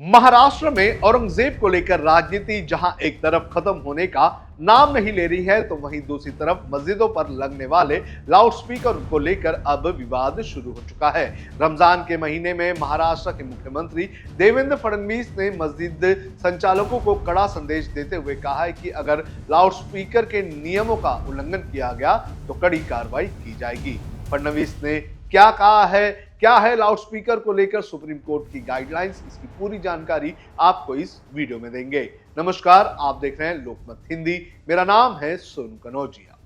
महाराष्ट्र में औरंगजेब को लेकर राजनीति जहां एक तरफ खत्म होने का नाम नहीं ले रही है, तो वहीं दूसरी तरफ मस्जिदों पर लगने वाले लाउडस्पीकर को लेकर अब विवाद शुरू हो चुका है। रमजान के महीने में महाराष्ट्र के मुख्यमंत्री देवेंद्र फडणवीस ने मस्जिद संचालकों को कड़ा संदेश देते हुए कहा है कि अगर लाउडस्पीकर के नियमों का उल्लंघन किया गया तो कड़ी कार्रवाई की जाएगी। फडणवीस ने क्या है लाउडस्पीकर को लेकर सुप्रीम कोर्ट की गाइडलाइंस, इसकी पूरी जानकारी आपको इस वीडियो में देंगे। नमस्कार, आप देख रहे हैं लोकमत हिंदी। मेरा नाम है सोनू कनौजिया।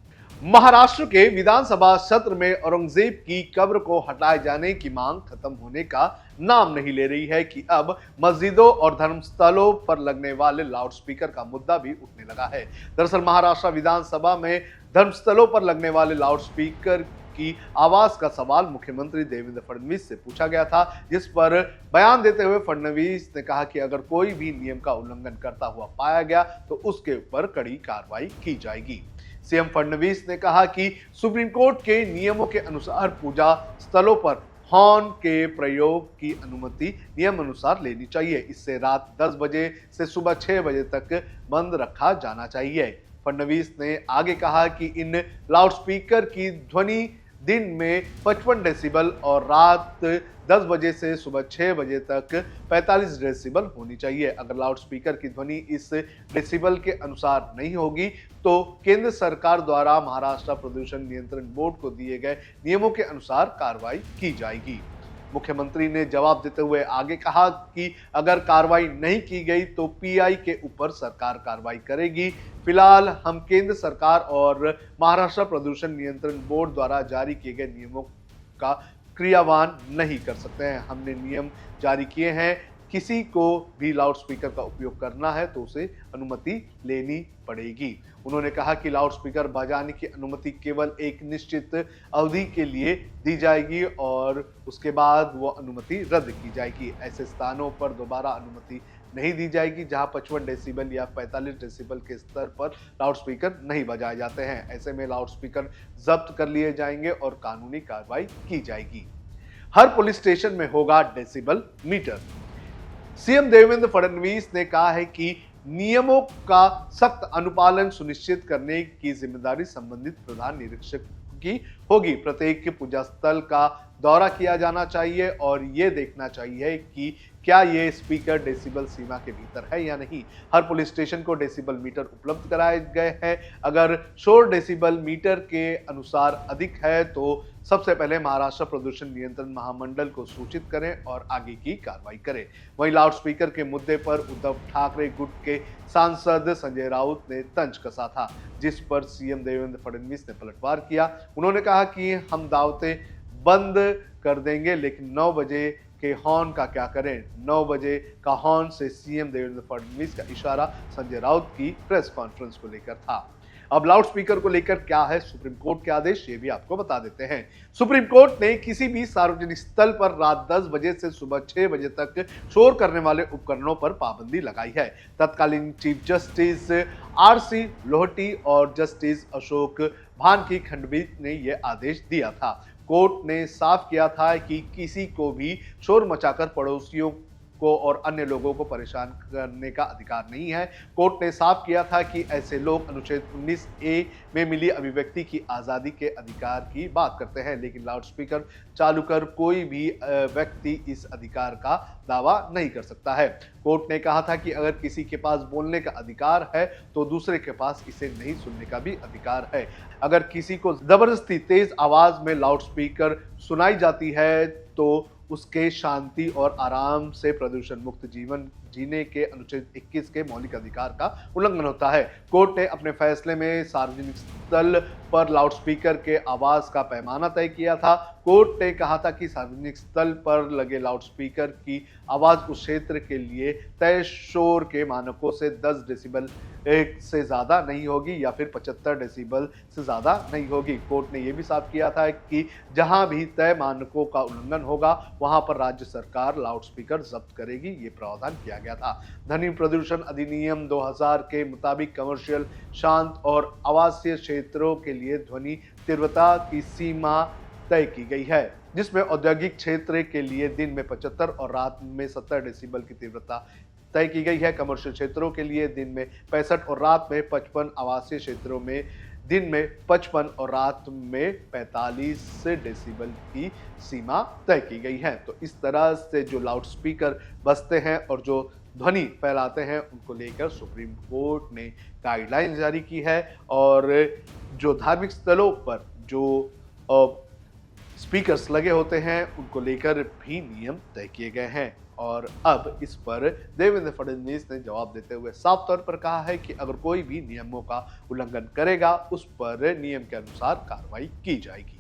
महाराष्ट्र के विधानसभा सत्र में औरंगजेब की कब्र को हटाए जाने की मांग खत्म होने का नाम नहीं ले रही है कि अब मस्जिदों और धर्मस्थलों पर लगने वाले लाउडस्पीकर का मुद्दा भी उठने लगा है। दरअसल महाराष्ट्र विधानसभा में धर्मस्थलों पर लगने वाले लाउडस्पीकर की आवाज का सवाल मुख्यमंत्री देवेंद्र फडणवीस से पूछा गया था, जिस पर बयान देते हुए फडणवीस ने कहा कि अगर कोई भी नियम का उल्लंघन करता हुआ पाया गया तो उसके ऊपर कड़ी कार्रवाई की जाएगी। सीएम फडणवीस ने कहा कि सुप्रीम कोर्ट के नियमों के अनुसार पूजा स्थलों पर हॉर्न के प्रयोग की अनुमति नियम अनुसार लेनी चाहिए। इससे रात 10 बजे से सुबह 6 बजे तक बंद रखा जाना चाहिए। फडणवीस ने आगे कहा कि इन लाउडस्पीकर की ध्वनि दिन में 55 डेसिबल और रात 10 बजे से सुबह 6 बजे तक 45 डेसिबल होनी चाहिए। अगर लाउडस्पीकर की ध्वनि इस डेसिबल के अनुसार नहीं होगी तो केंद्र सरकार द्वारा महाराष्ट्र प्रदूषण नियंत्रण बोर्ड को दिए गए नियमों के अनुसार कार्रवाई की जाएगी। मुख्यमंत्री ने जवाब देते हुए आगे कहा कि अगर कार्रवाई नहीं की गई तो पीआई के ऊपर सरकार कार्रवाई करेगी। फिलहाल हम केंद्र सरकार और महाराष्ट्र प्रदूषण नियंत्रण बोर्ड द्वारा जारी किए गए नियमों का क्रियान्वयन नहीं कर सकते हैं। हमने नियम जारी किए हैं, किसी को भी लाउडस्पीकर का उपयोग करना है तो उसे अनुमति लेनी पड़ेगी। उन्होंने कहा कि लाउडस्पीकर बजाने की अनुमति केवल एक निश्चित अवधि के लिए दी जाएगी और उसके बाद वो अनुमति रद्द की जाएगी। ऐसे स्थानों पर दोबारा अनुमति नहीं दी जाएगी जहां 55 डेसिबल या 45 डेसिबल के स्तर पर लाउडस्पीकर नहीं बजाए जाते हैं। ऐसे में लाउडस्पीकर जब्त कर लिए जाएंगे और कानूनी कार्रवाई की जाएगी। हर पुलिस स्टेशन में होगा decibel meter. CM Devendra Fadnavis ने कहा है कि नियमों का सख्त अनुपालन सुनिश्चित करने की जिम्मेदारी संबंधित प्रधान निरीक्षक की होगी। प्रत्येक पूजा स्थल का दौरा किया जाना चाहिए और ये देखना चाहिए कि क्या ये स्पीकर डेसिबल सीमा के भीतर है या नहीं। हर पुलिस स्टेशन को डेसिबल मीटर उपलब्ध कराए गए हैं। अगर शोर डेसिबल मीटर के अनुसार अधिक है तो सबसे पहले महाराष्ट्र प्रदूषण नियंत्रण महामंडल को सूचित करें और आगे की कार्रवाई करें। वहीं लाउडस्पीकर के मुद्दे पर उद्धव ठाकरे गुट के सांसद संजय राउत ने तंज कसा था, जिस पर सीएम देवेंद्र फडणवीस ने पलटवार किया। उन्होंने कहा कि हम दावतें बंद कर देंगे, लेकिन 9 बजे के हॉर्न का क्या करें। 9 बजे का हॉर्न से सीएम देवेंद्र फडणवीस का इशारा संजय राउत की प्रेस कॉन्फ्रेंस को लेकर था। अब लाउडस्पीकर को लेकर क्या है सुप्रीम कोर्ट के आदेश, ये भी आपको बता देते हैं। सुप्रीम कोर्ट ने किसी भी सार्वजनिक स्थल पर रात 10 बजे से सुबह 6 बजे तक शोर करने वाले उपकरणों पर पाबंदी लगाई है। तत्कालीन चीफ जस्टिस आरसी लोहटी और जस्टिस अशोक भान की खंडपीठ ने यह आदेश दिया था। कोर्ट ने साफ किया था कि किसी को भी शोर मचाकर पड़ोसियों को और अन्य लोगों को परेशान करने का अधिकार नहीं है। कोर्ट ने साफ किया था कि ऐसे लोग अनुच्छेद 19A में मिली अभिव्यक्ति की आज़ादी के अधिकार की बात करते हैं, लेकिन लाउडस्पीकर चालू कर कोई भी व्यक्ति इस अधिकार का दावा नहीं कर सकता है। कोर्ट ने कहा था कि अगर किसी के पास बोलने का अधिकार है तो दूसरे के पास इसे नहीं सुनने का भी अधिकार है। अगर किसी को जबरदस्ती तेज आवाज में लाउडस्पीकर सुनाई जाती है तो उसके शांति और आराम से प्रदूषण मुक्त जीवन जीने के अनुच्छेद 21 के मौलिक अधिकार का उल्लंघन होता है। कोर्ट ने अपने फैसले में सार्वजनिक स्थल पर लाउडस्पीकर के आवाज का पैमाना तय किया था। कोर्ट ने कहा था कि सार्वजनिक स्थल पर लगे लाउडस्पीकर की आवाज उस क्षेत्र के लिए तय शोर के मानकों से 10 डेसिबल से ज्यादा नहीं होगी या फिर 75 डेसिबल से ज्यादा नहीं होगी। कोर्ट ने यह भी साफ किया था कि जहां भी तय मानकों का उल्लंघन होगा वहां पर राज्य सरकार लाउडस्पीकर जब्त करेगी, ये प्रावधान किया गया था। ध्वनि प्रदूषण अधिनियम 2000 के मुताबिक कमर्शियल, शांत और आवासीय क्षेत्रों के लिए ध्वनि तीव्रता की सीमा तय की गई है, जिसमें औद्योगिक क्षेत्र के लिए दिन में 75 और रात में 70 डेसिबल की तीव्रता तय की गई है। कमर्शियल क्षेत्रों के लिए दिन में 65 और रात में 55, आवासीय क्षेत्रों में दिन में 55 और रात में 45 डेसिबल की सीमा तय की गई है। तो इस तरह से जो लाउड स्पीकर बजते हैं और जो ध्वनि फैलाते हैं, उनको लेकर सुप्रीम कोर्ट ने गाइडलाइन जारी की है और जो धार्मिक स्थलों पर जो स्पीकर्स लगे होते हैं, उनको लेकर भी नियम तय किए गए हैं। और अब इस पर देवेंद्र फडणवीस ने जवाब देते हुए साफ तौर पर कहा है कि अगर कोई भी नियमों का उल्लंघन करेगा, उस पर नियम के अनुसार कार्रवाई की जाएगी।